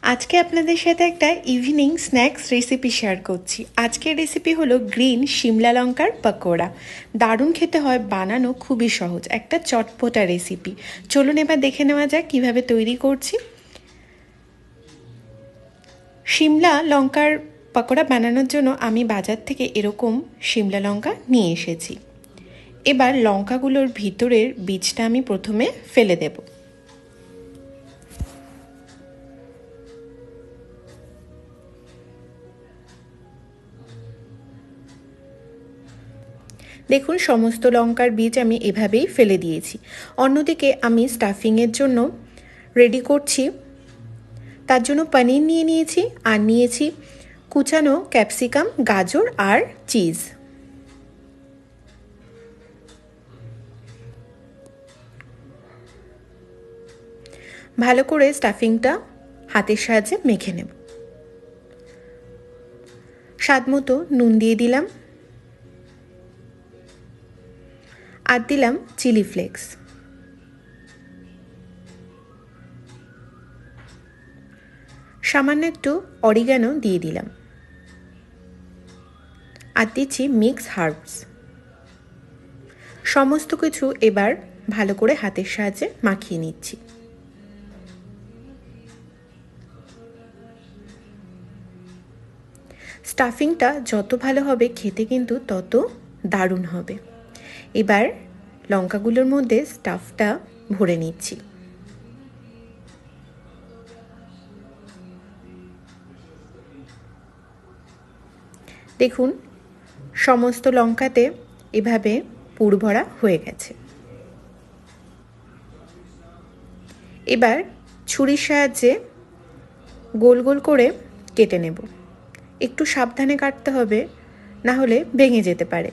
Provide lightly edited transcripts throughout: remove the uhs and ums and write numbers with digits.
আজকে আপনাদের সাথে একটা ইভিনিং স্ন্যাক্স রেসিপি শেয়ার করছি। আজকের রেসিপি হলো গ্রিন শিমলা লঙ্কার পকোড়া। দারুণ খেতে হয়, বানানো খুবই সহজ, একটা চটপটা রেসিপি। চলুন এবার দেখে নেওয়া যাক কিভাবে তৈরি করছি। শিমলা লঙ্কার পকোড়া বানানোর জন্য আমি বাজার থেকে এরকম শিমলা লঙ্কা নিয়ে এসেছি। এবার লঙ্কাগুলোর ভিতরের বীজটা আমি প্রথমে ফেলে দেবো। দেখুন, সমস্ত লঙ্কার বীজ আমি এভাবেই ফেলে দিয়েছি। অন্যদিকে আমি স্টাফিংয়ের জন্য রেডি করছি। তার জন্য পনির নিয়ে নিয়েছি, আর নিয়েছি কুচানো ক্যাপসিকাম, গাজর আর চিজ। ভালো করে স্টাফিংটা হাতের সাহায্যে মেখে নেব। স্বাদ মতো নুন দিয়ে দিলাম, আর দিলাম চিলি ফ্লেক্স। সামান্য একটু অরিগানো দিয়ে দিলাম, আর দিচ্ছি মিক্স হার্বস। সমস্ত কিছু এবার ভালো করে হাতের সাহায্যে মাখিয়ে নিচ্ছি। স্টাফিংটা যত ভালো হবে খেতে কিন্তু তত দারুণ হবে। এবার লঙ্কাগুলোর মধ্যে স্টাফটা ভরে নিচ্ছি। দেখুন, সমস্ত লঙ্কাতে এভাবে পুর ভরা হয়ে গেছে। এবার ছুরির সাহায্যে গোল গোল করে কেটে নেব। একটু সাবধানে কাটতে হবে, না হলে ভেঙে যেতে পারে।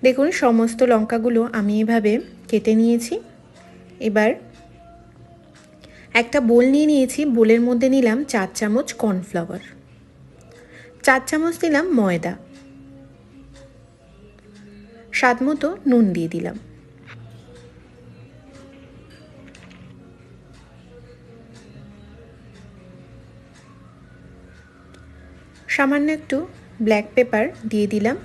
দেখুন, সমস্ত লঙ্কাগুলো আমি এভাবে কেটে নিয়েছি। এবার একটা বোল নিয়ে নিয়েছি, বোলের মধ্যে নিলাম 4 চামচ কর্নফ্লাওয়ার, 4 চামচ দিলাম ময়দা, স্বাদ মতো নুন দিয়ে দিলাম। সামান্য একটু ব্ল্যাক পেপার দিয়ে দিলাম।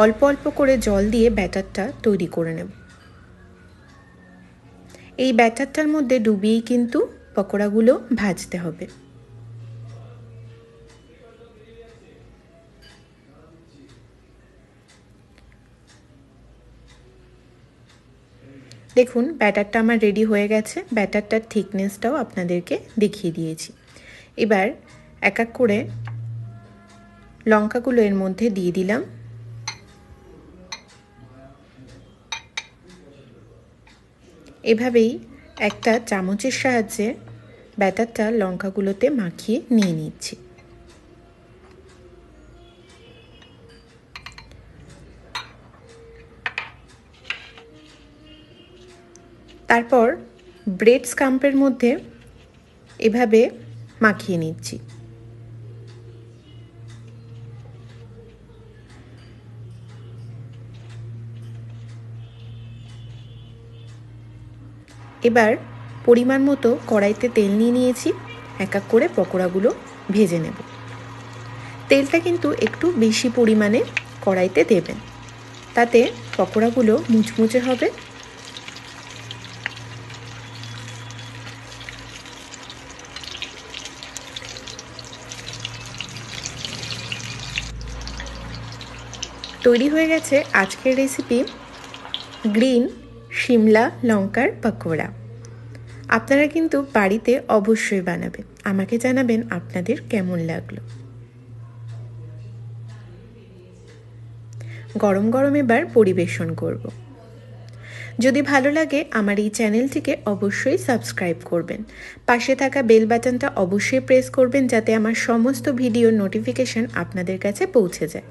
অল্প অল্প করে জল দিয়ে ব্যাটারটা তৈরি করে নেব। এই ব্যাটারটার মধ্যে ডুবিয়েই কিন্তু পকোড়াগুলো ভাজতে হবে। দেখুন, ব্যাটারটা আমার রেডি হয়ে গেছে। ব্যাটারটার থিকনেসটাও আপনাদেরকে দেখিয়ে দিয়েছি। এবার এক এক করে লঙ্কাগুলো এর মধ্যে দিয়ে দিলাম। এভাবেই একটা চামচের সাহায্যে ব্যাটারটা লঙ্কাগুলোতে মাখিয়ে নিয়ে নিচ্ছি। তারপর ব্রেড স্কাম্পের মধ্যে এভাবে মাখিয়ে নিচ্ছি। এবার পরিমাণ মতো কড়াইতে তেল নিয়ে নিয়েছি। এক এক করে পকোড়াগুলো ভেজে নেব। তেলটা কিন্তু একটু বেশি পরিমাণে কড়াইতে দেবেন, তাতে পকোড়াগুলো মুচমুচে হবে। তৈরি হয়ে গেছে আজকের রেসিপি গ্রিন শিমলা লঙ্কার পকোড়া। আপনারা কিন্তু বাড়িতে অবশ্যই বানাবেন, আমাকে জানাবেন আপনাদের কেমন লাগলো। গরম গরম এবার পরিবেশন করব। যদি ভালো লাগে আমার এই চ্যানেলটিকে অবশ্যই সাবস্ক্রাইব করবেন। পাশে থাকা বেল বাটনটা অবশ্যই প্রেস করবেন, যাতে আমার সমস্ত ভিডিওর নোটিফিকেশন আপনাদের কাছে পৌঁছে যায়।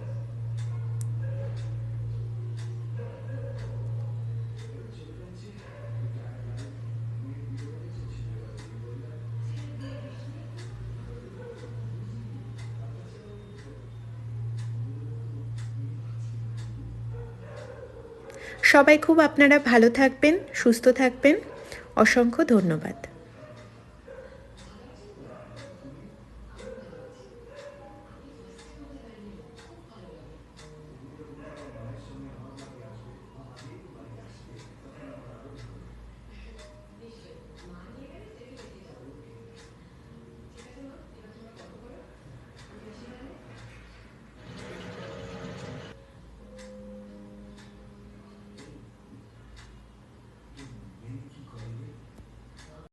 সবাই খুব আপনারা ভালো থাকবেন, সুস্থ থাকবেন। অসংখ্য ধন্যবাদ।